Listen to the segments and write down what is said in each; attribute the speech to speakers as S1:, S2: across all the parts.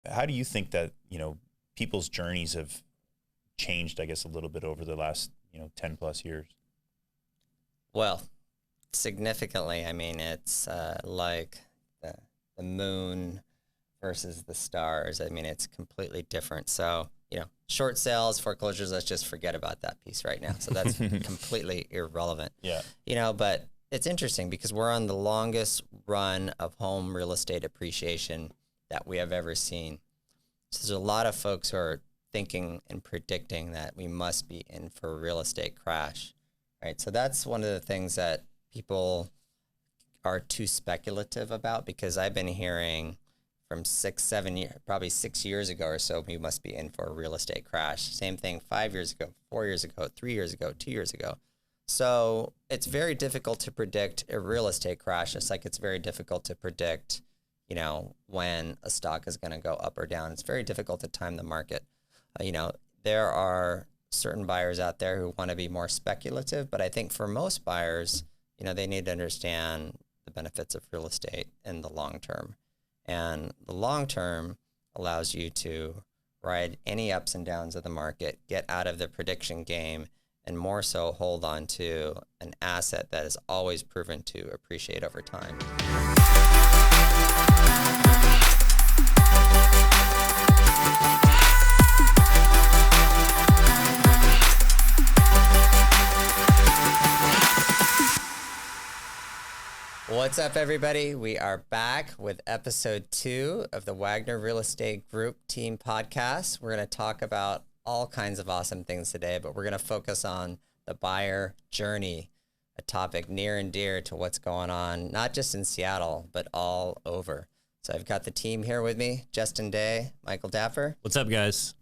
S1: how do you think that, people's journeys have changed, I guess, a little bit over the last, 10 plus years?
S2: Well, significantly. I mean, it's like the moon versus the stars. I mean, it's completely different. So, short sales, foreclosures, let's just forget about that piece right now. So that's completely irrelevant.
S1: Yeah.
S2: But it's interesting because we're on the longest run of home real estate appreciation that we have ever seen. So there's a lot of folks who are thinking and predicting that we must be in for a real estate crash, right? So that's one of the things that people are too speculative about, because I've been hearing from 6 years ago or so, we must be in for a real estate crash. Same thing 5 years ago, 4 years ago, 3 years ago, 2 years ago. So it's very difficult to predict a real estate crash. It's like it's very difficult to predict, when a stock is going to go up or down. It's very difficult to time the market. There are certain buyers out there who want to be more speculative, but I think for most buyers, they need to understand the benefits of real estate in the long term. And the long term allows you to ride any ups and downs of the market, get out of the prediction game, and more so hold on to an asset that is always proven to appreciate over time. What's up, everybody? We are back with episode 2 of the Wagner Real Estate Group Team Podcast. We're going to talk about all kinds of awesome things today, but we're going to focus on the buyer journey, a topic near and dear to what's going on, not just in Seattle, but all over. So I've got the team here with me, Justin Day, Michael Daffer.
S3: What's up, guys?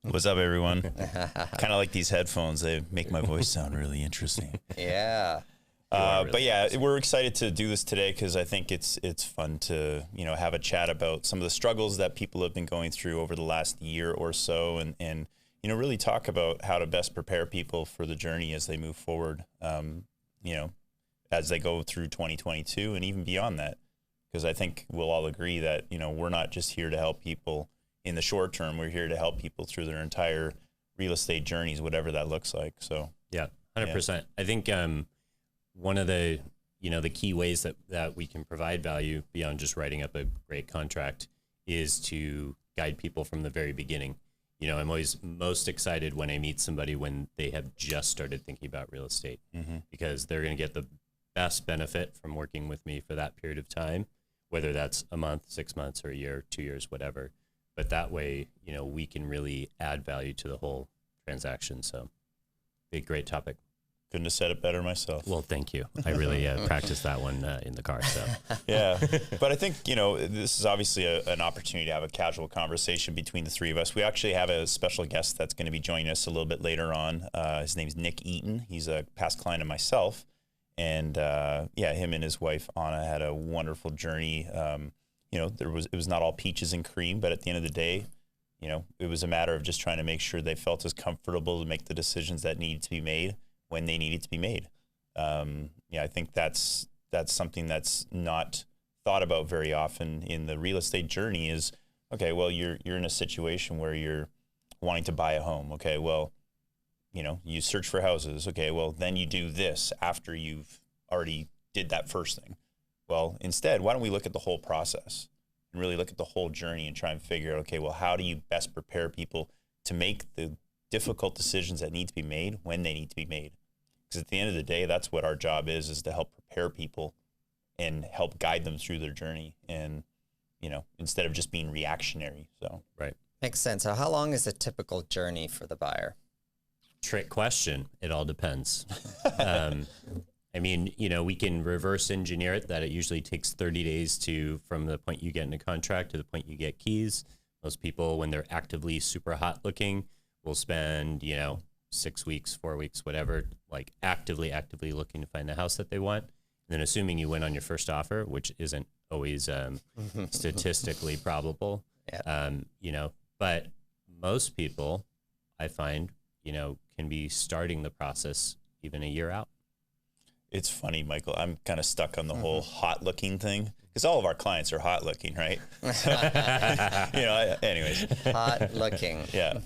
S1: What's up, everyone? Kind of like these headphones. They make my voice sound really interesting.
S2: Yeah.
S1: But yeah, we're excited to do this today because I think it's fun to, have a chat about some of the struggles that people have been going through over the last year or so, and really talk about how to best prepare people for the journey as they move forward, as they go through 2022 and even beyond that. Because I think we'll all agree that, we're not just here to help people in the short term. We're here to help people through their entire real estate journeys, whatever that looks like. So
S3: yeah, 100%. Yeah. I think one of the the key ways that we can provide value beyond just writing up a great contract is to guide people from the very beginning. I'm always most excited when I meet somebody when they have just started thinking about real estate, because they're going to get the best benefit from working with me for that period of time, whether that's a month, 6 months, or a year, 2 years, whatever. But that way, we can really add value to the whole transaction. So, be a great topic.
S1: Couldn't have said it better myself.
S3: Well, thank you. I really practiced that one in the car. So
S1: yeah, but I think, this is obviously an opportunity to have a casual conversation between the three of us. We actually have a special guest that's going to be joining us a little bit later on. His name's Nick Eaton. He's a past client of myself. And him and his wife, Anna, had a wonderful journey. It was not all peaches and cream, but at the end of the day, it was a matter of just trying to make sure they felt as comfortable to make the decisions that needed to be made when they needed to be made. I think that's something that's not thought about very often in the real estate journey is, okay, well, you're in a situation where you're wanting to buy a home. Okay, well, you search for houses. Okay, well, then you do this after you've already did that first thing. Well, instead, why don't we look at the whole process and really look at the whole journey and try and figure out, okay, well, how do you best prepare people to make the difficult decisions that need to be made when they need to be made? Because at the end of the day, that's what our job is to help prepare people and help guide them through their journey, and instead of just being reactionary. So
S3: right,
S2: makes sense. So how long is a typical journey for the buyer?
S3: Trick question. It all depends. We can reverse engineer it that it usually takes 30 days from the point you get in a contract to the point you get keys. Most people, when they're actively super hot looking, will spend, 6 weeks, 4 weeks, whatever, like actively looking to find the house that they want. And then assuming you win on your first offer, which isn't always statistically probable, but most people I find, can be starting the process even a year out.
S1: It's funny, Michael. I'm kind of stuck on the whole hot looking thing because all of our clients are hot looking, right? So, anyways.
S2: Hot looking.
S1: Yeah.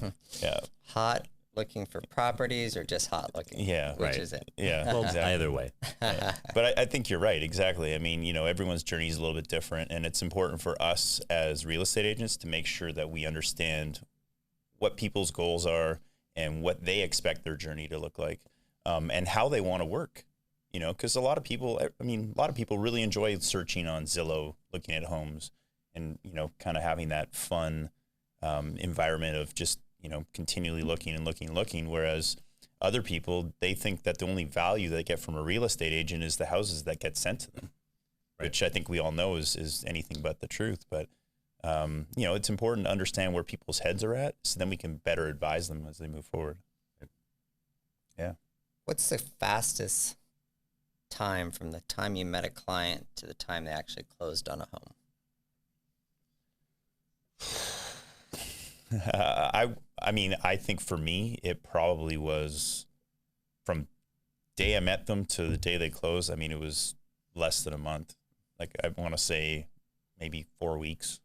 S1: Yeah.
S2: Hot looking for properties or just hot looking?
S1: Yeah.
S2: Which is it?
S1: Yeah.
S3: Well,
S1: exactly.
S3: either way.
S1: Yeah. But I think you're right. Exactly. I mean, everyone's journey is a little bit different, and it's important for us as real estate agents to make sure that we understand what people's goals are and what they expect their journey to look like, and how they want to work. Because a lot of people really enjoy searching on Zillow, looking at homes, and kind of having that fun environment of just continually looking and looking and looking. Whereas other people, they think that the only value they get from a real estate agent is the houses that get sent to them, right. Which I think we all know is anything but the truth. But it's important to understand where people's heads are at, so then we can better advise them as they move forward. Yeah.
S2: What's the fastest time from the time you met a client to the time they actually closed on a home?
S1: I think for me, it probably was from day I met them to the day they closed. It was less than a month. Like, I want to say maybe 4 weeks.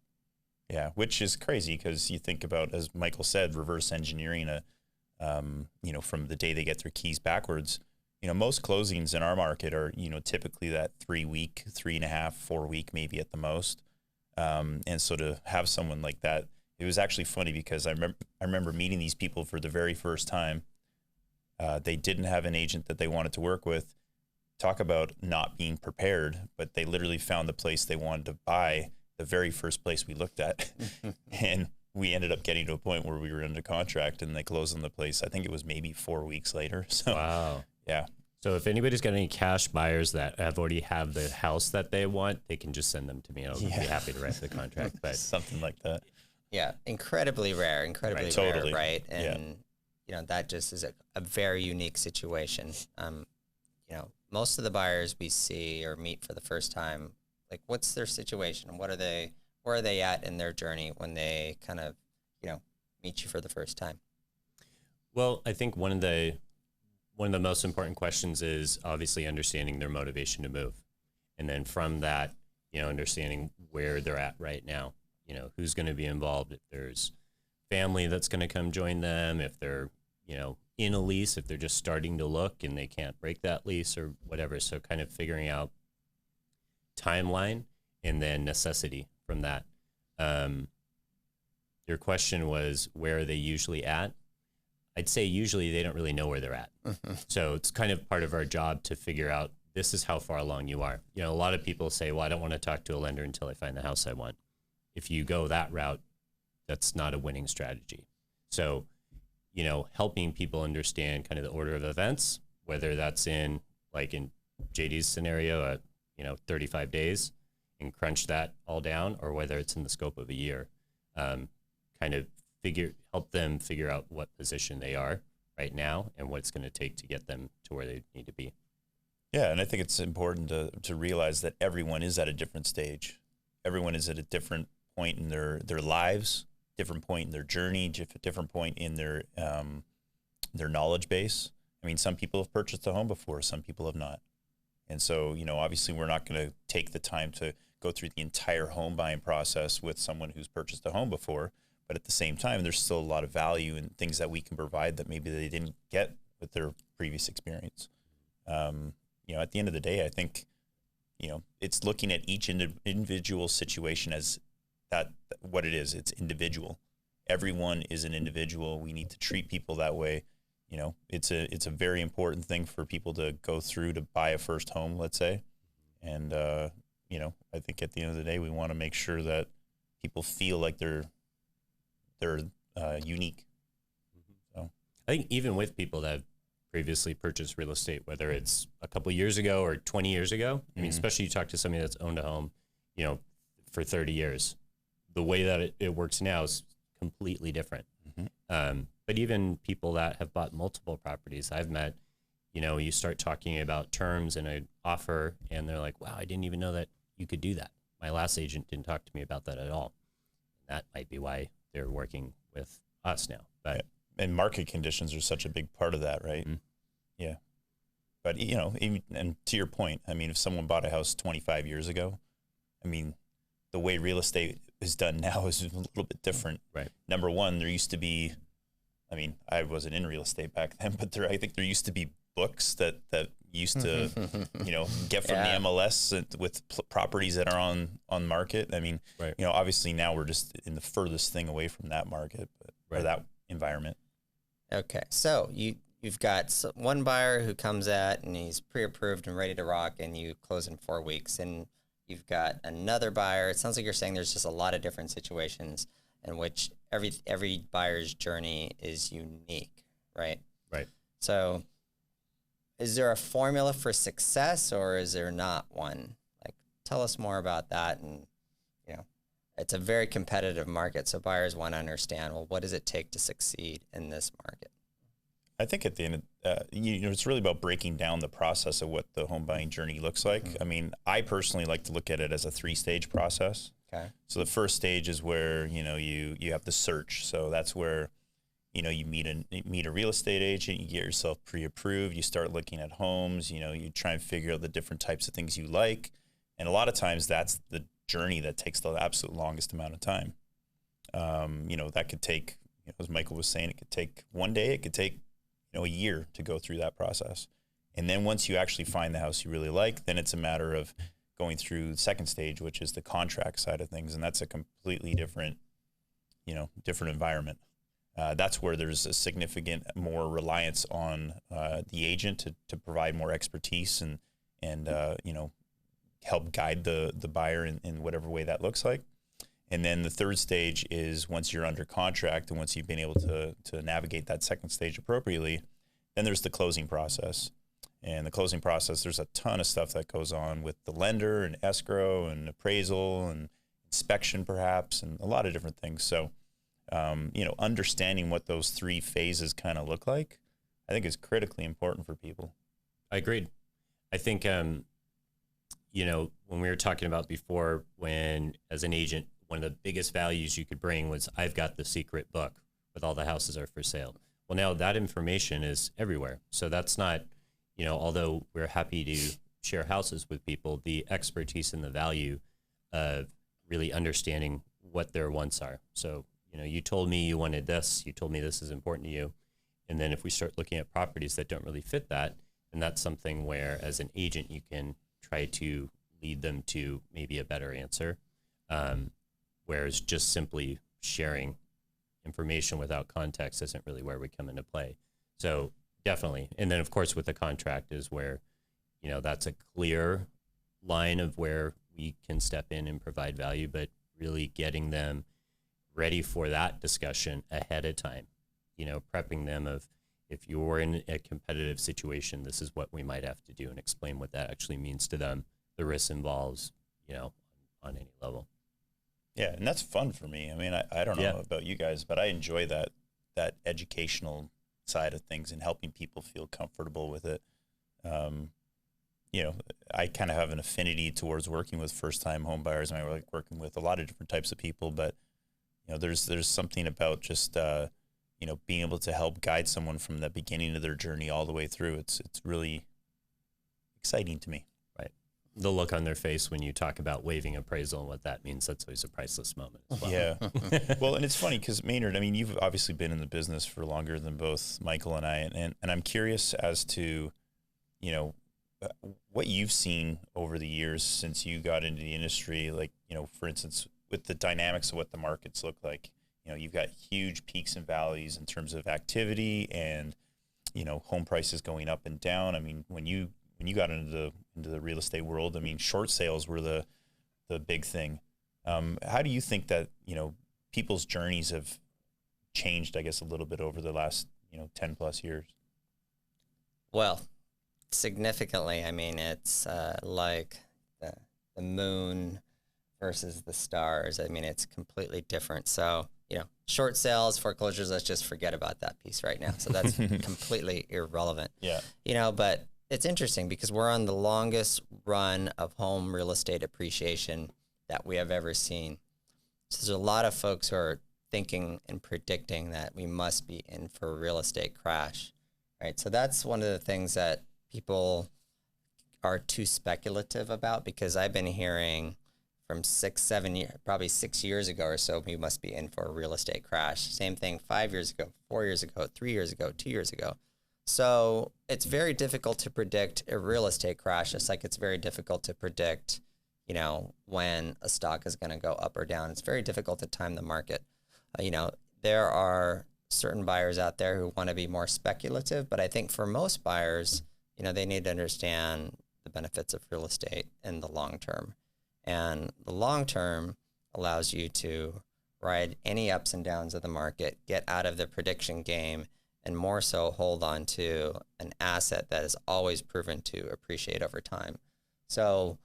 S1: Yeah, which is crazy because you think about, as Michael said, reverse engineering from the day they get their keys backwards. Most closings in our market are, typically that 3 week, 3.5, 4 week, maybe at the most. And so to have someone like that, it was actually funny because I remember meeting these people for the very first time. They didn't have an agent that they wanted to work with. Talk about not being prepared, but they literally found the place they wanted to buy the very first place we looked at. And we ended up getting to a point where we were under contract and they closed on the place. I think it was maybe 4 weeks later. So,
S3: wow.
S1: Yeah.
S3: So if anybody's got any cash buyers that already have the house that they want, they can just send them to me. I'll be happy to write the contract. But
S1: something like that.
S2: Yeah, incredibly rare,
S1: Right,
S2: rare,
S1: totally.
S2: right? And that just is a very unique situation. Most of the buyers we see or meet for the first time, like, what's their situation? Where are they at in their journey when they kind of, meet you for the first time?
S3: Well, I think one of the most important questions is obviously understanding their motivation to move. And then from that, understanding where they're at right now, who's going to be involved, if there's family that's going to come join them, if they're, in a lease, if they're just starting to look and they can't break that lease or whatever. So kind of figuring out timeline and then necessity from that. Your question was, where are they usually at? I'd say usually they don't really know where they're at. So it's kind of part of our job to figure out, this is how far along you are. A lot of people say, well, I don't want to talk to a lender until I find the house I want. If you go that route, that's not a winning strategy. So, helping people understand kind of the order of events, whether that's in JD's scenario at, 35 days and crunch that all down, or whether it's in the scope of a year, kind of help them figure out what position they are right now and what it's going to take to get them to where they need to be.
S1: Yeah, and I think it's important to realize that everyone is at a different stage. Everyone is at a different point in their lives, different point in their journey, different point in their knowledge base. Some people have purchased a home before, some people have not. And so, obviously we're not going to take the time to go through the entire home buying process with someone who's purchased a home before. But at the same time, there's still a lot of value in things that we can provide that maybe they didn't get with their previous experience. At the end of the day, I think, it's looking at each individual situation as what it is. It's individual. Everyone is an individual. We need to treat people that way. It's a very important thing for people to go through to buy a first home, let's say. And, I think at the end of the day, we want to make sure that people feel like they're unique. So
S3: I think even with people that have previously purchased real estate, whether it's a couple of years ago or 20 years ago, especially you talk to somebody that's owned a home, for 30 years, the way that it works now is completely different. But even people that have bought multiple properties I've met, you start talking about terms and an offer and they're like, wow, I didn't even know that you could do that. My last agent didn't talk to me about that at all. That might be why they're working with us now. But
S1: and market conditions are such a big part of that, right? Yeah. But, even, and to your point, if someone bought a house 25 years ago, I mean, the way real estate is done now is a little bit different.
S3: Right.
S1: Number one, there used to be, I mean, I wasn't in real estate back then, but I think there used to be books that used to, get from the MLS with properties that are on market. I mean, obviously now we're just in the furthest thing away from that market, or that environment.
S2: Okay, so you've got one buyer who comes at and he's pre-approved and ready to rock, and you close in 4 weeks, and you've got another buyer. It sounds like you're saying there's just a lot of different situations in which every buyer's journey is unique, right?
S3: Right.
S2: So is there a formula for success, or is there not one? Like, tell us more about that. And, it's a very competitive market, so buyers want to understand, well, what does it take to succeed in this market?
S1: I think at the end, it's really about breaking down the process of what the home buying journey looks like. I mean, I personally like to look at it as a 3-stage process.
S2: Okay.
S1: So the first stage is where, you have the search. So that's where, you meet a real estate agent, you get yourself pre-approved, you start looking at homes, you try and figure out the different types of things you like. And a lot of times that's the journey that takes the absolute longest amount of time. That could take, as Michael was saying, it could take one day, it could take, a year to go through that process. And then once you actually find the house you really like, then it's a matter of going through the second stage, which is the contract side of things. And that's a completely different environment. That's where there's a significant more reliance on the agent to provide more expertise and help guide the buyer in whatever way that looks like. And then the third stage is once you're under contract and once you've been able to navigate that second stage appropriately, then there's the closing process. And the closing process, there's a ton of stuff that goes on with the lender and escrow and appraisal and inspection perhaps, and a lot of different things. So, understanding what those 3 phases kind of look like, I think is critically important for people.
S3: I agreed. I think, when we were talking about before, when as an agent, one of the biggest values you could bring was, I've got the secret book with all the houses are for sale. Well, now that information is everywhere. So that's not, although we're happy to share houses with people, the expertise and the value of really understanding what their wants are. So, you told me you wanted this, you told me this is important to you. And then if we start looking at properties that don't really fit that, and that's something where as an agent, you can try to lead them to maybe a better answer. Whereas just simply sharing information without context isn't really where we come into play. So definitely. And then of course with the contract is where, that's a clear line of where we can step in and provide value, but really getting them ready for that discussion ahead of time, prepping them of, if you're in a competitive situation, this is what we might have to do, and explain what that actually means to them, the risk involves, on any level.
S1: Yeah, and that's fun for me. I mean, I don't know about you guys, but I enjoy that educational side of things and helping people feel comfortable with it. I kind of have an affinity towards working with first-time home buyers. I like working with a lot of different types of people, but there's something about just being able to help guide someone from the beginning of their journey all the way through. It's really exciting to me.
S3: The look on their face when you talk about waiving appraisal and what that means, that's always a priceless moment as well.
S1: Yeah. Well, and it's funny because Maynard, I mean, you've obviously been in the business for longer than both Michael and I, and I'm curious as to, what you've seen over the years since you got into the industry, like, for instance, with the dynamics of what the markets look like. You've got huge peaks and valleys in terms of activity and, home prices going up and down. I mean, when you got into the real estate world, I mean, short sales were the big thing. How do you think that, people's journeys have changed, I guess, a little bit over the last, 10 plus years?
S2: Well, significantly. I mean, it's like the moon versus the stars. I mean, it's completely different. So, short sales, foreclosures, let's just forget about that piece right now. So that's completely irrelevant.
S1: Yeah.
S2: But it's interesting because we're on the longest run of home real estate appreciation that we have ever seen. So there's a lot of folks who are thinking and predicting that we must be in for a real estate crash, right? So that's one of the things that people are too speculative about, because I've been hearing from 6 probably 6 years ago or so, we must be in for a real estate crash. Same thing 5 years ago, 4 years ago, 3 years ago, 2 years ago. So it's very difficult to predict a real estate crash. It's like it's very difficult to predict, when a stock is going to go up or down. It's very difficult to time the market. There are certain buyers out there who want to be more speculative, but I think for most buyers, they need to understand the benefits of real estate in the long term. And the long term allows you to ride any ups and downs of the market, get out of the prediction game, and more so hold on to an asset that is always proven to appreciate over time. So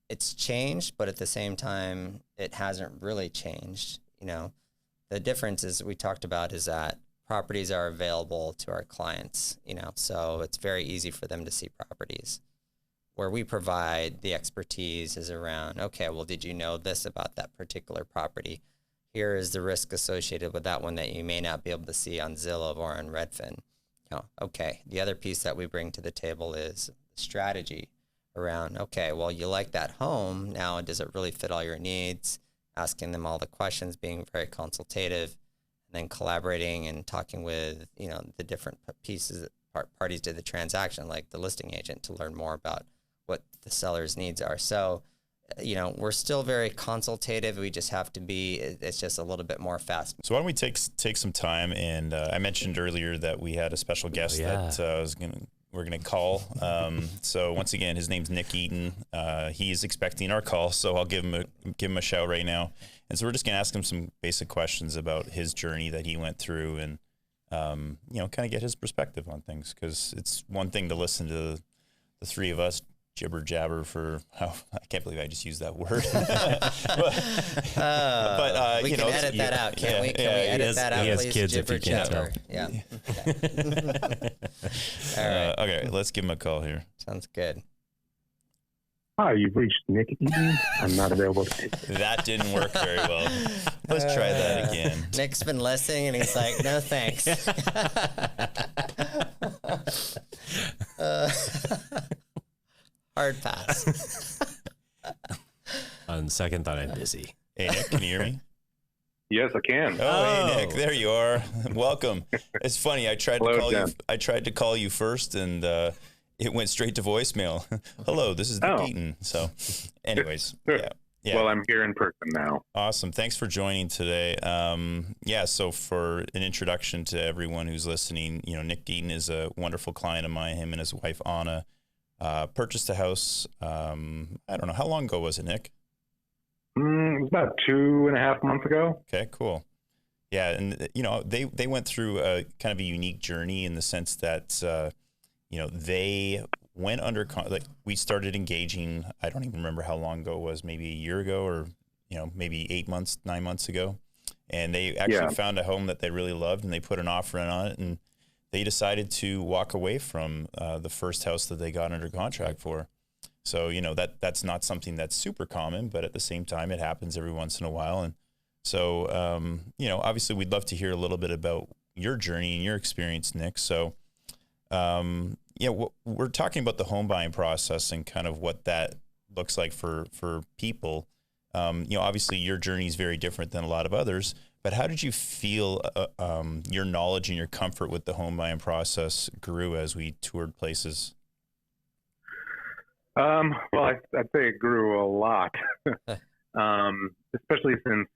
S2: it's changed, but at the same time, it hasn't really changed. The difference is we talked about is that properties are available to our clients, so it's very easy for them to see properties. Where we provide the expertise is around, okay, well, did you know this about that particular property? Here is the risk associated with that one that you may not be able to see on Zillow or on Redfin. Okay, the other piece that we bring to the table is strategy around, okay, well, you like that home. Now, does it really fit all your needs? Asking them all the questions, being very consultative, and then collaborating and talking with, the different pieces, parties to the transaction, like the listing agent, to learn more about what the seller's needs are. So, we're still very consultative. We just have to be, it's just a little bit more fast.
S1: So why don't we take some time, and I mentioned earlier that we had a special guest that we're gonna call. So once again, his name's Nick Eaton. He's expecting our call, so I'll give him a shout right now. And so we're just gonna ask him some basic questions about his journey that he went through, and kind of get his perspective on things, because it's one thing to listen to the three of us jibber jabber for I can't believe I just used that word. but
S2: we can edit that out. Can we edit that out, please?
S3: Kids,
S2: jibber
S3: if you can't
S2: jabber. Yeah. Okay. All right.
S1: Okay, let's give him a call here.
S2: Sounds good.
S4: Hi, you've reached Nick Eaton. I'm not available.
S1: That didn't work very well. Let's try that again.
S2: Nick's been listening, and he's like, no thanks. Hard pass.
S3: On second thought, I'm busy.
S1: Hey, Nick, can you hear me?
S4: Yes, I can.
S1: Oh, hey, Nick, there you are. Welcome. It's funny. I tried to call you first, and it went straight to voicemail. Hello, this is Nick Eaton. So, anyways, yeah.
S4: Well, I'm here in person now.
S1: Awesome. Thanks for joining today. So for an introduction to everyone who's listening, Nick Eaton is a wonderful client of mine. Him and his wife, Anna, purchased a house. I don't know. How long ago was it, Nick?
S4: It was about 2.5 months ago.
S1: Okay, cool. Yeah. And, they went through a kind of a unique journey in the sense that, they went under, we started engaging, I don't even remember how long ago it was, maybe a year ago or, maybe 9 months ago. And they actually found a home that they really loved, and they put an offer in on it, and they decided to walk away from the first house that they got under contract for. So, that's not something that's super common, but at the same time, it happens every once in a while. And so, obviously we'd love to hear a little bit about your journey and your experience, Nick. So, we're talking about the home buying process and kind of what that looks like for people. Obviously your journey is very different than a lot of others, but how did you feel your knowledge and your comfort with the home buying process grew as we toured places?
S4: Well, I'd say it grew a lot, especially since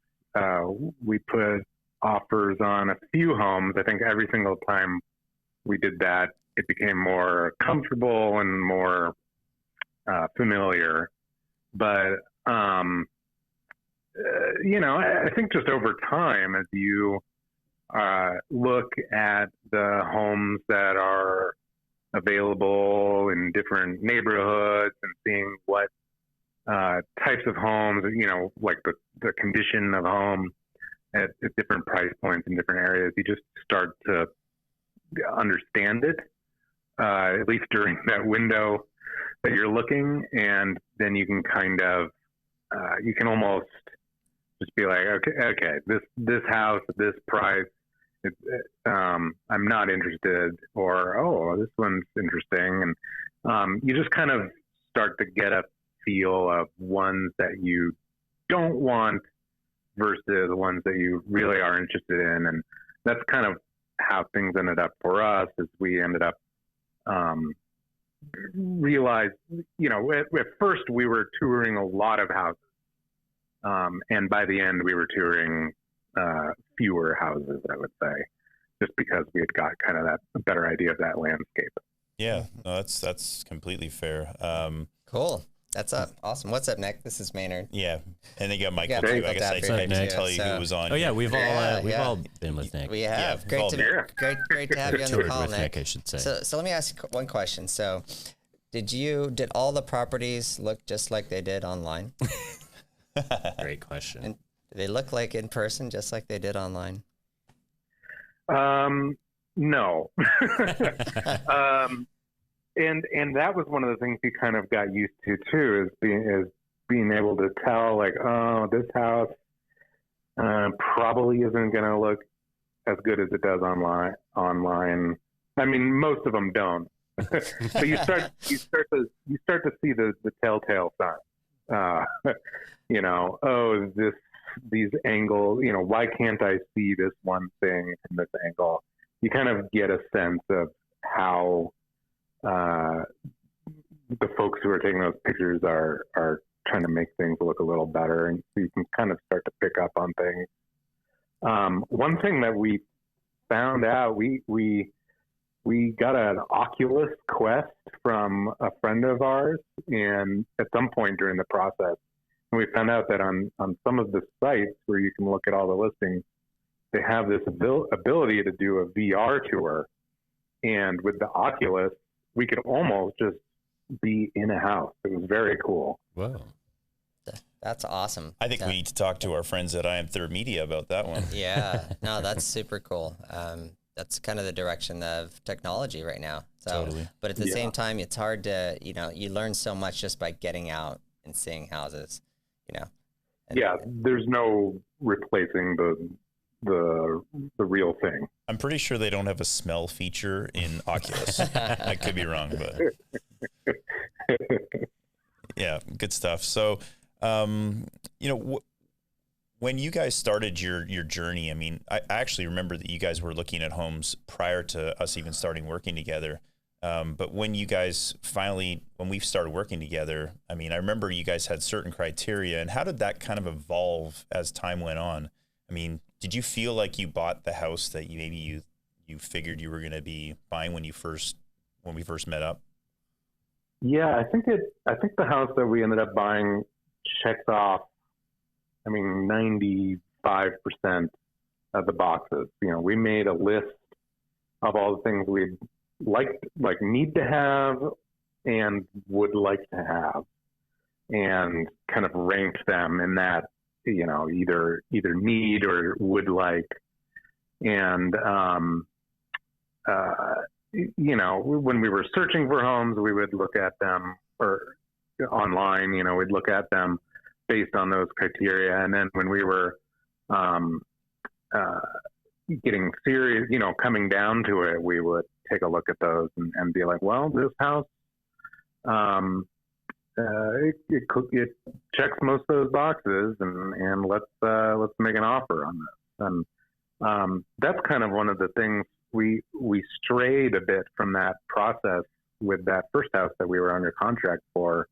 S4: we put offers on a few homes. I think every single time we did that, it became more comfortable and more familiar. But, I think just over time, as you look at the homes that are available in different neighborhoods and seeing what types of homes, like the condition of home at different price points in different areas, you just start to understand it, at least during that window that you're looking. And then you can kind of, you can almost just be like, okay, this house at this price, I'm not interested, or, oh, this one's interesting. And you just kind of start to get a feel of ones that you don't want versus the ones that you really are interested in. And that's kind of how things ended up for us, is we ended up realized, at first we were touring a lot of houses. And by the end we were touring fewer houses, I would say, just because we had got kind of that better idea of that landscape.
S1: Yeah, no, that's completely fair.
S2: Cool. That's up. Awesome. What's up, Nick? This is Maynard.
S1: Yeah, and they got Michael
S2: Yeah,
S1: too.
S2: Michael
S1: I guess I
S2: Dapper
S1: didn't
S2: too,
S1: tell you
S2: so-
S1: who was on.
S3: Oh yeah, we've
S2: Yeah.
S3: all been with Nick.
S2: We have.
S1: we've all been.
S2: Great to have you on the
S3: Toured
S2: call,
S3: with
S2: Nick.
S3: Nick, I should say.
S2: So let me ask you one question. So did all the properties look just like they did online?
S3: Great question.
S2: And do they look like in person just like they did online?
S4: No. And that was one of the things you kind of got used to too, is being able to tell, like, oh, this house probably isn't going to look as good as it does online. I mean, most of them don't. So you start to see the telltale signs. These angles, why can't I see this one thing from this angle? You kind of get a sense of how the folks who are taking those pictures are trying to make things look a little better, and so you can kind of start to pick up on things. One thing that we found out, we got an Oculus Quest from a friend of ours, and at some point during the process, and we found out that on some of the sites where you can look at all the listings, they have this ability to do a VR tour, and with the Oculus, we could almost just be in a house. It was very cool.
S3: Whoa.
S2: That's awesome.
S1: I think
S2: Yeah.
S1: we need to talk to our friends at I Am Third Media about that one.
S2: Yeah, no, that's super cool. That's kind of the direction of technology right now. So,
S1: Totally.
S2: but at the same time, it's hard to, you learn so much just by getting out and seeing houses, And-
S4: Yeah, there's no replacing the real thing.
S1: I'm pretty sure they don't have a smell feature in Oculus. I could be wrong, but yeah, good stuff. So, when you guys started your journey, I mean, I actually remember that you guys were looking at homes prior to us even starting working together. But when you guys when we started working together, I mean, I remember you guys had certain criteria, and how did that kind of evolve as time went on? I mean, did you feel like you bought the house that you figured you were going to be buying when we first met up?
S4: Yeah, I think the house that we ended up buying checks off, 95% of the boxes. We made a list of all the things we'd need to have and would like to have, and kind of ranked them in that, either need or would like. And, when we were searching for homes, we would look at them, or online, we'd look at them based on those criteria. And then when we were getting serious, coming down to it, we would take a look at those and be like, well, this house, it checks most of those boxes, and let's make an offer on this. And that's kind of one of the things we strayed a bit from that process with that first house that we were under contract for.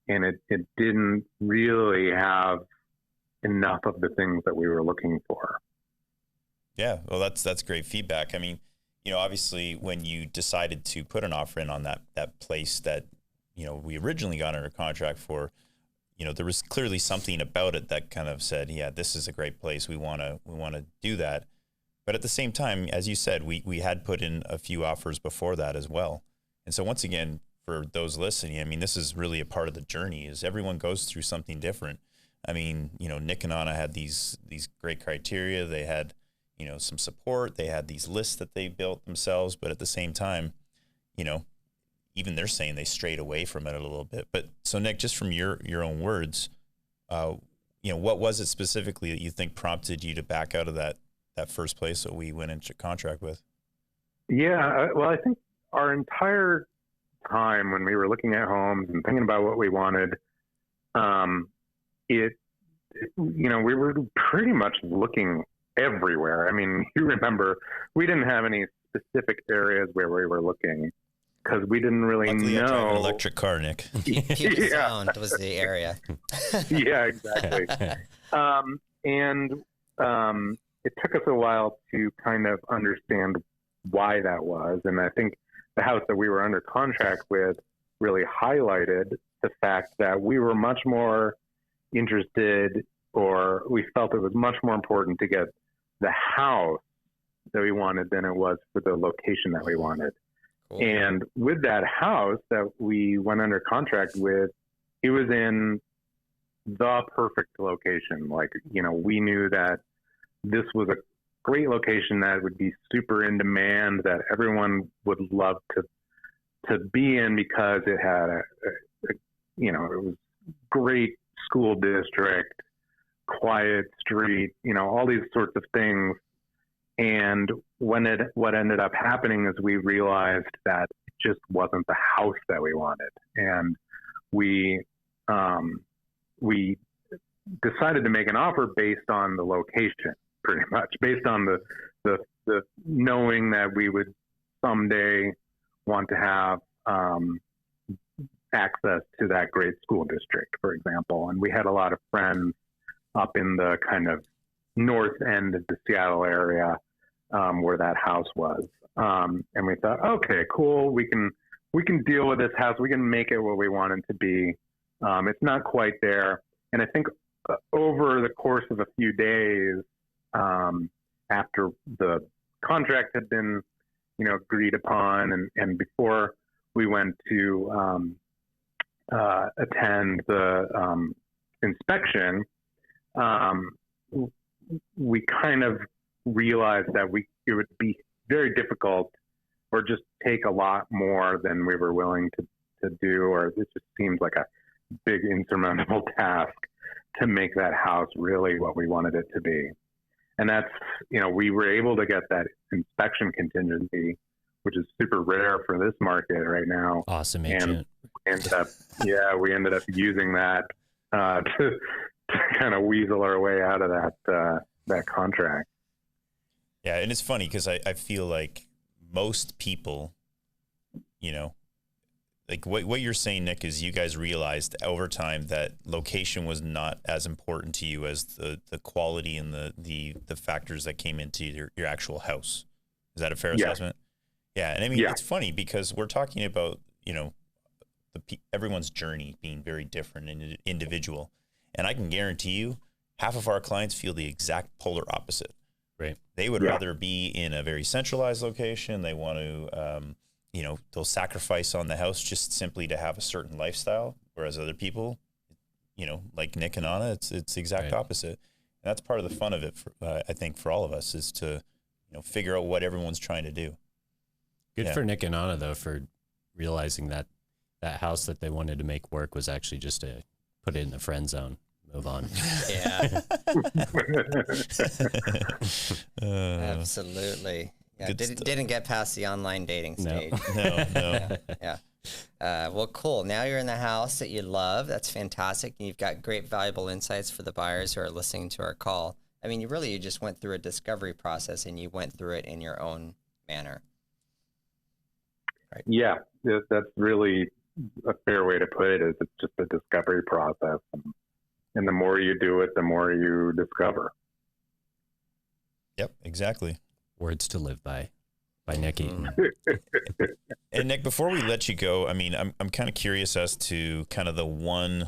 S4: And it didn't really have enough of the things that we were looking for.
S1: Yeah, well, that's great feedback. I mean, obviously when you decided to put an offer in on that place that, we originally got under contract for, there was clearly something about it that kind of said, yeah, this is a great place. We want to do that. But at the same time, as you said, we had put in a few offers before that as well. And so once again, for those listening, I mean, this is really a part of the journey, is everyone goes through something different. I mean, Nick and Anna had these great criteria. They had, some support. They had these lists that they built themselves. But at the same time, even they're saying they strayed away from it a little bit. But so Nick, just from your own words, what was it specifically that you think prompted you to back out of that first place that we went into contract with?
S4: Yeah, well, I think our entire time when we were looking at homes and thinking about what we wanted, we were pretty much looking everywhere. I mean, you remember, we didn't have any specific areas where we were looking because we didn't really
S1: Luckily, I drive an
S4: know.
S1: electric car, Nick.
S2: Puget Sound was the area.
S4: Yeah, exactly. And it took us a while to kind of understand why that was. And I think the house that we were under contract with really highlighted the fact that we were much more interested, or we felt it was much more important to get the house that we wanted than it was for the location that we wanted. Cool. And with that house that we went under contract with, it was in the perfect location. Like, we knew that this was a great location that would be super in demand, that everyone would love to be in because it had it was great school district, quiet street, all these sorts of things. And what ended up happening is we realized that it just wasn't the house that we wanted. And we decided to make an offer based on the location, pretty much based on the knowing that we would someday want to have access to that great school district, for example. And we had a lot of friends up in the kind of north end of the Seattle area where that house was. And we thought, okay, cool. We can deal with this house. We can make it what we want it to be. It's not quite there. And I think over the course of a few days, after the contract had been, agreed upon, and before we went to attend the inspection, we kind of realized that it would be very difficult, or just take a lot more than we were willing to do, or it just seemed like a big insurmountable task to make that house really what we wanted it to be. And that's, we were able to get that inspection contingency, which is super rare for this market right now.
S3: Awesome agent.
S4: And we ended up using that to kind of weasel our way out of that contract.
S1: Yeah, and it's funny because I feel like most people, like what you're saying, Nick, is you guys realized over time that location was not as important to you as the quality and the factors that came into your actual house. Is that a fair assessment? Yeah, and I mean, it's funny because we're talking about, everyone's journey being very different and individual. And I can guarantee you, half of our clients feel the exact polar opposite. Right. They would rather be in a very centralized location. They want to, they'll sacrifice on the house just simply to have a certain lifestyle. Whereas other people, like Nick and Anna, it's the exact opposite. And that's part of the fun of it, I think, for all of us, is to, figure out what everyone's trying to do.
S3: Good for Nick and Anna, though, for realizing that house that they wanted to make work was actually just to put it in the friend zone. Move on. Yeah.
S2: Absolutely. Yeah. Didn't get past the online dating stage.
S1: No.
S2: Yeah. Well, cool. Now you're in the house that you love. That's fantastic. And you've got great, valuable insights for the buyers who are listening to our call. I mean, you just went through a discovery process, and you went through it in your own manner. Right.
S4: Yeah, that's really a fair way to put it. Is it's just a discovery process. And the more you do it, the more you discover.
S1: Yep, exactly.
S3: Words to live by Nick Eaton.
S1: And Nick, before we let you go, I mean, I'm kind of curious as to kind of the one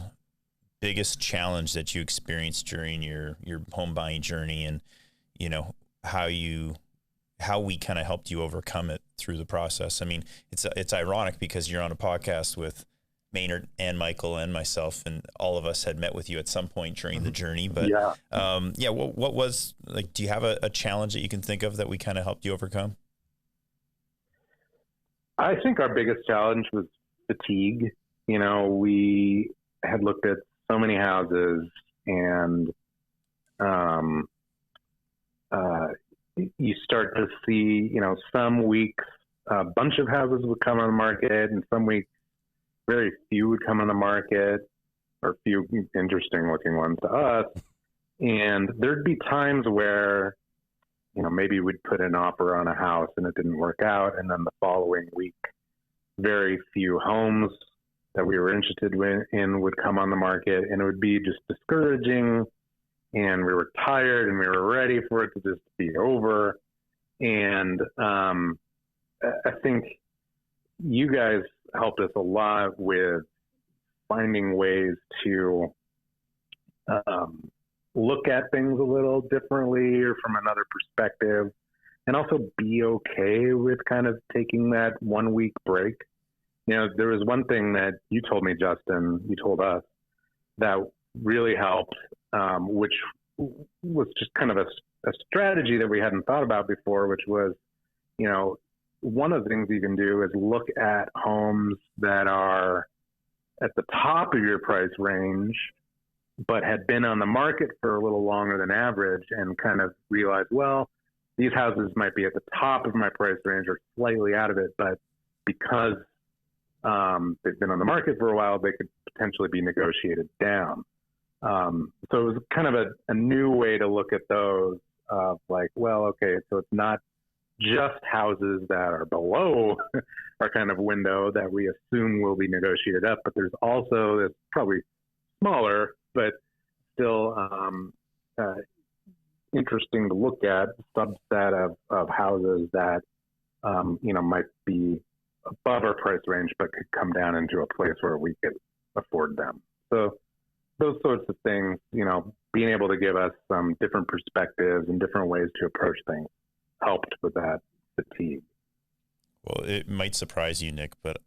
S1: biggest challenge that you experienced during your home buying journey, and how we kind of helped you overcome it through the process. I mean, it's ironic because you're on a podcast with Maynard and Michael and myself, and all of us had met with you at some point during the journey. But what was, like, do you have a challenge that you can think of that we kind of helped you overcome?
S4: I think our biggest challenge was fatigue. We had looked at so many houses, and you start to see, some weeks a bunch of houses would come on the market, and some weeks very few would come on the market. or few interesting looking ones to us. And there'd be times where, maybe we'd put an offer on a house and it didn't work out. And then the following week, very few homes that we were interested in would come on the market, and it would be just discouraging. And we were tired and we were ready for it to just be over. And I think you guys helped us a lot with finding ways to look at things a little differently or from another perspective, and also be okay with kind of taking that 1 week break. There was one thing that you told me, Justin, you told us, that really helped, which was just kind of a strategy that we hadn't thought about before, which was, one of the things you can do is look at homes that are at the top of your price range, but had been on the market for a little longer than average, and kind of realize, well, these houses might be at the top of my price range or slightly out of it, but because they've been on the market for a while, they could potentially be negotiated down. So it was kind of a new way to look at those, of like, well, okay, so it's not just houses that are below our kind of window that we assume will be negotiated up, but there's also this probably smaller, but still interesting to look at, subset of houses that, might be above our price range, but could come down into a place where we could afford them. So those sorts of things, being able to give us some different perspectives and different ways to approach things helped with that fatigue.
S1: Well, it might surprise you, Nick, but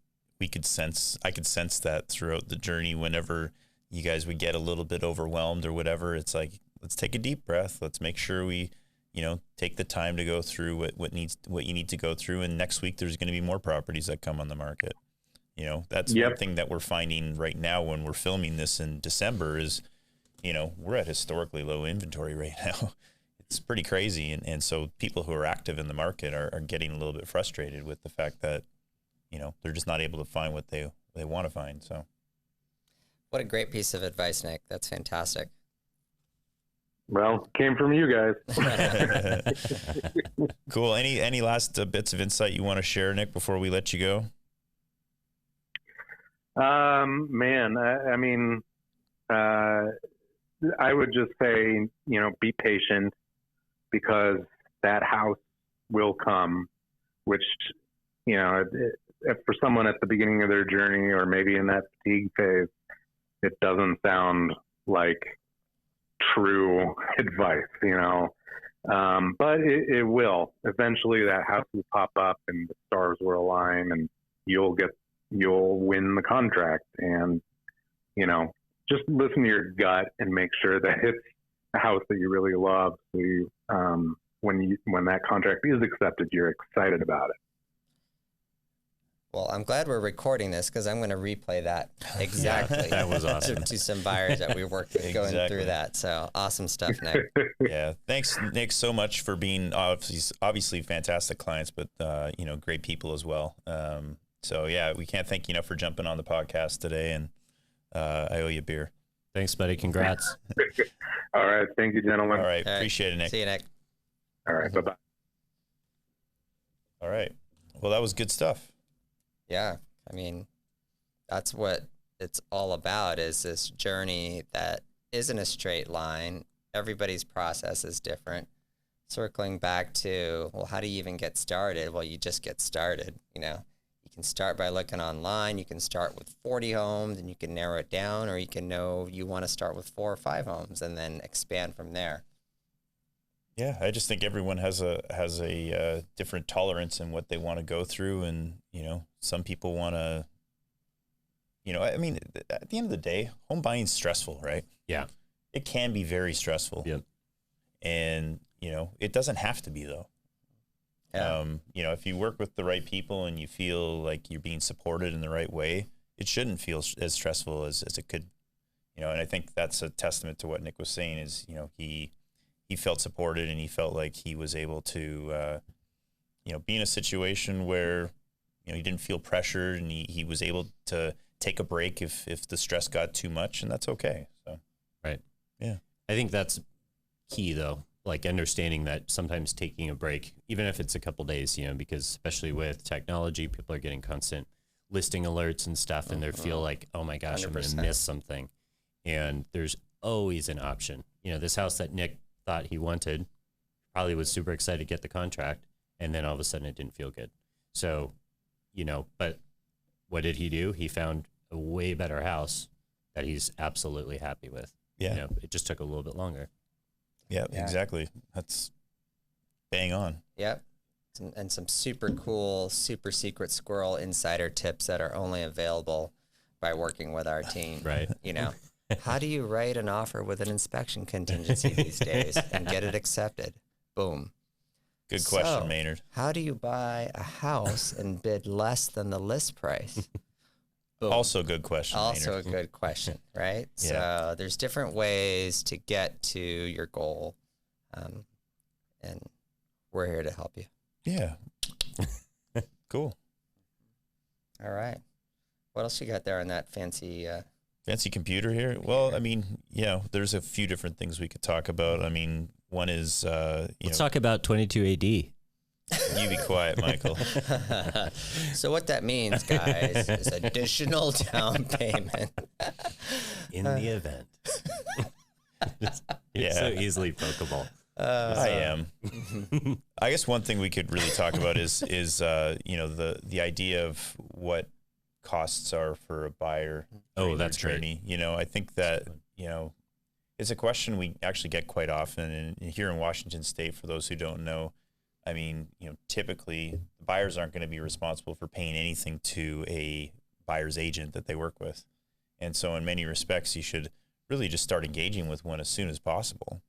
S1: I could sense that throughout the journey. Whenever you guys would get a little bit overwhelmed or whatever, it's like, let's take a deep breath. Let's make sure we, take the time to go through what you need to go through. And next week, there's going to be more properties that come on the market. That's one thing that we're finding right now when we're filming this in December is, we're at historically low inventory right now. It's pretty crazy. And so people who are active in the market are getting a little bit frustrated with the fact that, they're just not able to find what they want to find. So.
S2: What a great piece of advice, Nick. That's fantastic.
S4: Well, came from you guys.
S1: Cool. Any last bits of insight you want to share, Nick, before we let you go?
S4: Man, I mean, I would just say, be patient, because that house will come, which, if for someone at the beginning of their journey or maybe in that fatigue phase, it doesn't sound like true advice, but it will. Eventually that house will pop up and the stars will align and you'll win the contract. And, just listen to your gut and make sure that it's a house that you really love. So you, when that contract is accepted, you're excited about it.
S2: Well, I'm glad we're recording this, because I'm going to replay that exactly.
S3: Yeah, that was awesome.
S2: to some buyers that we worked with going through that. So awesome stuff, Nick.
S1: Yeah. Thanks, Nick, so much for being obviously fantastic clients, but, great people as well. So, yeah, we can't thank you enough for jumping on the podcast today, and I owe you a beer.
S3: Thanks, buddy. Congrats.
S4: All right. Thank you, gentlemen.
S1: All right. Appreciate it, Nick.
S2: See you, Nick.
S4: All right. Bye-bye.
S1: All right. Well, that was good stuff.
S2: Yeah. I mean, that's what it's all about, is this journey that isn't a straight line. Everybody's process is different. Circling back to, well, how do you even get started? Well, you just get started. You can start by looking online. You can start with 40 homes and you can narrow it down, or you can know you want to start with 4 or 5 homes and then expand from there.
S1: Yeah, I just think everyone has a different tolerance in what they want to go through, and some people want to. I mean, at the end of the day, home buying is stressful, right?
S3: Yeah,
S1: it can be very stressful.
S3: Yep.
S1: And it doesn't have to be though.
S2: Yeah.
S1: If you work with the right people and you feel like you're being supported in the right way, it shouldn't feel as stressful as it could. And I think that's a testament to what Nick was saying is, he felt supported and he felt like he was able to, be in a situation where, he didn't feel pressured, and he was able to take a break if the stress got too much, and that's okay. So,
S3: right.
S1: Yeah.
S3: I think that's key though. Like understanding that sometimes taking a break, even if it's a couple days, because especially with technology, people are getting constant listing alerts and stuff, and they feel like, oh my gosh, 100%. I'm going to miss something. And there's always an option. This house that Nick thought he wanted, probably was super excited to get the contract, and then all of a sudden it didn't feel good. So, but what did he do? He found a way better house that he's absolutely happy with.
S1: Yeah.
S3: It just took a little bit longer.
S1: Yeah, exactly. That's bang on.
S2: Yep. And some super cool, super secret squirrel insider tips that are only available by working with our team.
S3: Right.
S2: How do you write an offer with an inspection contingency these days and get it accepted? Boom.
S1: Good question, Maynard.
S2: How do you buy a house and bid less than the list price? Boom.
S1: Also a good question,
S2: Also
S1: Maynard.
S2: a good question, right?
S1: Yeah.
S2: So there's different ways to get to your goal, and we're here to help you.
S1: Yeah. Cool.
S2: All right. What else you got there on that fancy...
S1: Fancy computer here? Well, I mean, there's a few different things we could talk about. I mean, one is,
S3: let's talk about 22 AD.
S1: You be quiet, Michael.
S2: So what that means, guys, is additional down payment.
S3: In the event. It's so easily pokeable.
S1: I am. I guess one thing we could really talk about is the idea of what costs are for a buyer.
S3: Oh, that's
S1: journey.
S3: Great.
S1: I think that it's a question we actually get quite often, and here in Washington State, for those who don't know, I mean, typically the buyers aren't going to be responsible for paying anything to a buyer's agent that they work with, and so in many respects, you should really just start engaging with one as soon as possible.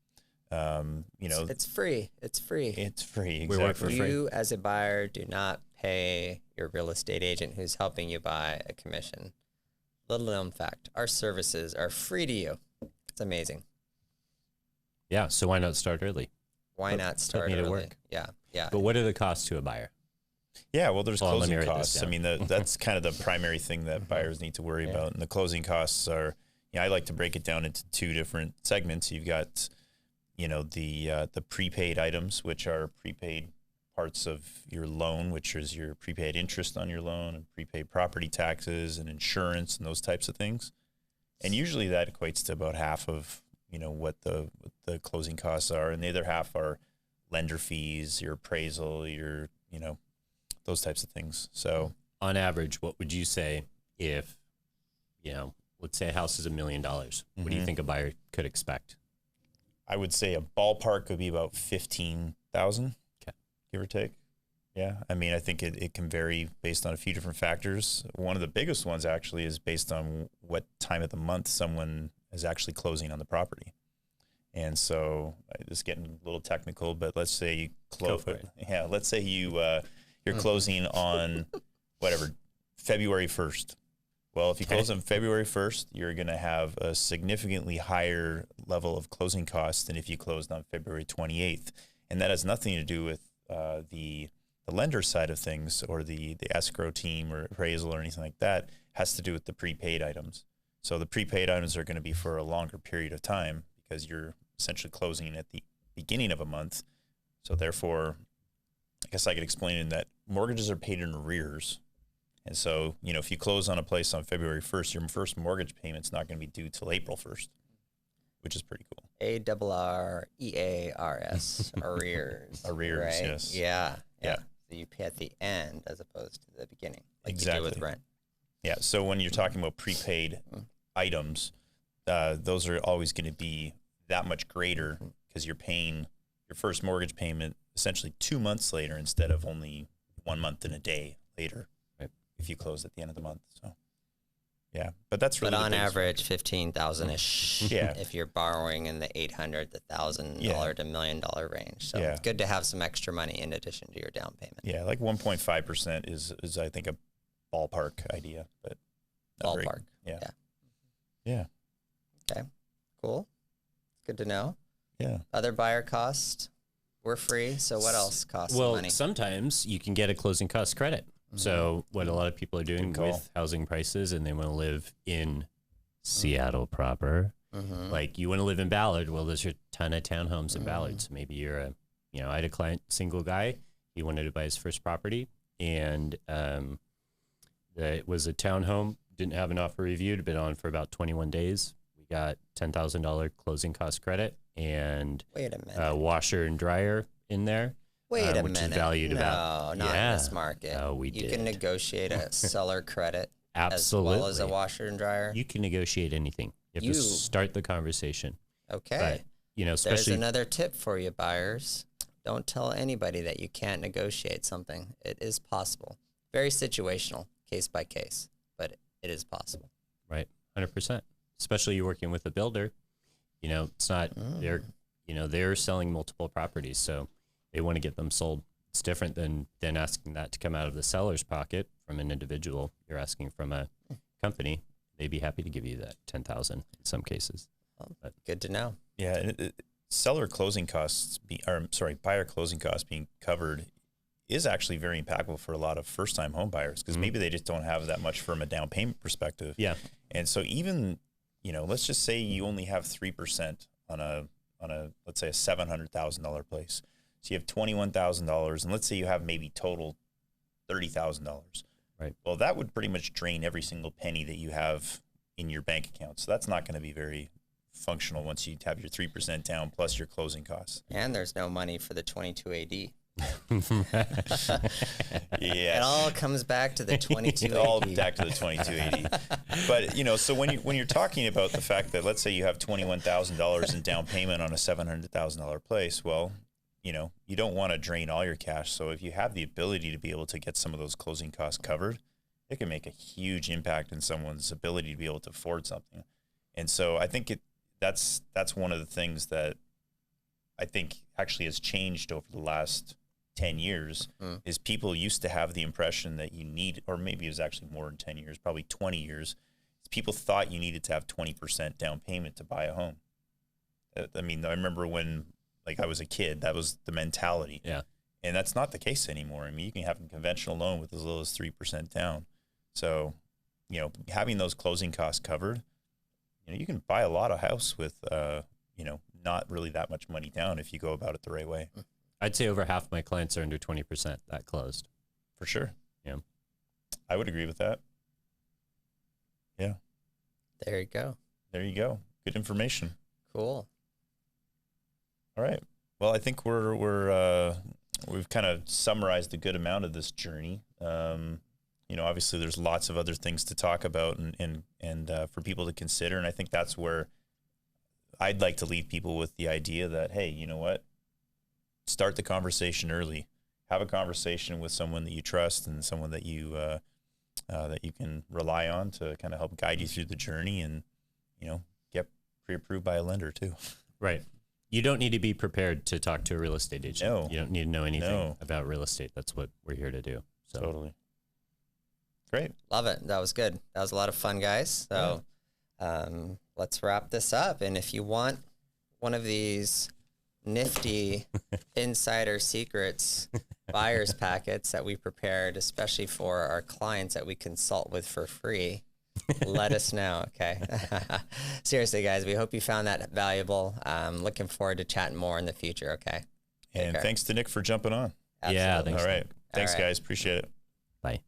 S2: It's free. It's free.
S1: It's free. Exactly.
S3: We work for free.
S2: You, as a buyer, do not pay your real estate agent who's helping you buy a commission. Little known fact: our services are free to you. It's amazing.
S3: Yeah. So why not start early?
S2: Why not start
S3: early?
S2: early?
S3: Work.
S2: Yeah. Yeah.
S3: But what are the costs to a buyer?
S1: Yeah, well, there's
S3: Let me
S1: closing
S3: write this
S1: costs. I
S3: down.
S1: mean, that's kind of the primary thing that buyers need to worry about. And the closing costs are, I like to break it down into two different segments. You've got, the prepaid items, which are prepaid parts of your loan, which is your prepaid interest on your loan and prepaid property taxes and insurance and those types of things. And usually that equates to about half of, what the closing costs are. And the other half are lender fees, your appraisal, your, those types of things. So
S3: on average, what would you say if, let's say a house is $1 million? What do you think a buyer could expect?
S1: I would say a ballpark would be about 15,000, give or take. Yeah. I mean, I think it can vary based on a few different factors. One of the biggest ones actually is based on what time of the month someone is actually closing on the property. And so this is getting a little technical, but let's say you close. Yeah. Let's say you're closing on February 1st. Well, if you close on February 1st, you're going to have a significantly higher level of closing costs than if you closed on February 28th. And that has nothing to do with the lender side of things or the escrow team or appraisal or anything like that. It has to do with the prepaid items. So the prepaid items are going to be for a longer period of time because you're essentially closing at the beginning of a month. So therefore, I guess I could explain in that mortgages are paid in arrears. And so, if you close on a place on February 1st, your first mortgage payment's not going to be due till April 1st, which is pretty cool.
S2: ARREARS, arrears.
S1: Arrears,
S2: right?
S1: yes.
S2: Yeah. So you pay at the end as opposed to the beginning, like
S1: Exactly.
S2: you do with rent.
S1: Yeah. So when you're talking about prepaid items, those are always going to be that much greater because you're paying your first mortgage payment essentially 2 months later instead of only 1 month and a day later. If you close at the end of the month. So, yeah, but that's really.
S2: But on average, 15,000-ish.
S1: Yeah.
S2: If you're borrowing in the $800 to $1,000 to $1 million range, so it's good to have some extra money in addition to your down payment.
S1: Yeah, like 1.5% is I think a ballpark idea, but
S2: ballpark.
S1: Yeah.
S2: Okay. Cool. Good to know.
S1: Yeah.
S2: Other buyer costs. We're free. So what else costs money?
S3: Well, sometimes you can get a closing cost credit. So what a lot of people are doing with housing prices, and they want to live in Seattle proper. Like you want to live in Ballard. Well, there's a ton of townhomes in Ballard. So maybe you're I had a client, single guy. He wanted to buy his first property, and it was a townhome. Didn't have an offer reviewed. Been on for about 21 days. We got $10,000 closing cost credit and
S2: Wait a minute.
S3: a washer and dryer in there.
S2: Wait a
S3: which
S2: minute.
S3: is valued
S2: no,
S3: about.
S2: not in this market.
S3: Oh, we
S2: you
S3: did.
S2: can negotiate a seller credit
S3: Absolutely.
S2: as well as a washer and dryer.
S3: You can negotiate anything. You have to start the conversation.
S2: Okay.
S3: But,
S2: There's
S3: especially
S2: another tip for you buyers. Don't tell anybody that you can't negotiate something. It is possible. Very situational, case by case, but it is possible.
S3: right, 100%. Especially you're working with a builder. It's not they're selling multiple properties, so they want to get them sold. It's different than asking that to come out of the seller's pocket from an individual. You're asking from a company. They'd be happy to give you that 10,000 in some cases.
S2: Well, good to know.
S1: Yeah, buyer closing costs being covered is actually very impactful for a lot of first-time home buyers, because maybe they just don't have that much from a down payment perspective.
S3: Yeah.
S1: And so even, let's just say you only have 3% on a let's say a $700,000 place. So you have $21,000, and let's say you have maybe total $30,000.
S3: Right.
S1: Well, that would pretty much drain every single penny that you have in your bank account. So that's not going to be very functional once you have your 3% down plus your closing costs.
S2: And there's no money for the 22 AD.
S1: Yeah.
S2: It all comes back to the 22 AD.
S1: All back to the 2280. But, so when you're talking about the fact that, let's say you have $21,000 in down payment on a $700,000 place, well, you don't want to drain all your cash. So if you have the ability to be able to get some of those closing costs covered, it can make a huge impact in someone's ability to be able to afford something. And so I think that's one of the things that I think actually has changed over the last 10 years is people used to have the impression that you need, or maybe it was actually more than 10 years, probably 20 years. People thought you needed to have 20% down payment to buy a home. I mean, I remember when I was a kid, that was the mentality.
S3: Yeah.
S1: And that's not the case anymore. I mean, you can have a conventional loan with as little as 3% down. So, having those closing costs covered, you can buy a lot of house with, not really that much money down if you go about it the right way.
S3: I'd say over half my clients are under 20% that closed.
S1: For sure.
S3: Yeah.
S1: I would agree with that. Yeah.
S2: There you go.
S1: There you go. Good information.
S2: Cool.
S1: All right. Well, I think we've kind of summarized a good amount of this journey. Obviously there's lots of other things to talk about and for people to consider. And I think that's where I'd like to leave people with the idea that, hey, you know what? Start the conversation early. Have a conversation with someone that you trust and someone that you can rely on to kind of help guide you through the journey, and get pre-approved by a lender too.
S3: Right. You don't need to be prepared to talk to a real estate agent.
S1: No.
S3: You don't need to know anything about real estate. That's what we're here to do. So.
S1: Totally. Great.
S2: Love it. That was good. That was a lot of fun, guys. So let's wrap this up. And if you want one of these nifty insider secrets buyer's packets that we prepared, especially for our clients that we consult with for free, let us know. Okay. Seriously, guys, we hope you found that valuable. Looking forward to chatting more in the future. Okay.
S1: And thanks to Nick for jumping on.
S2: Absolutely.
S3: Yeah.
S1: All right. Thanks,
S2: All right.
S1: guys. Appreciate it.
S3: Bye.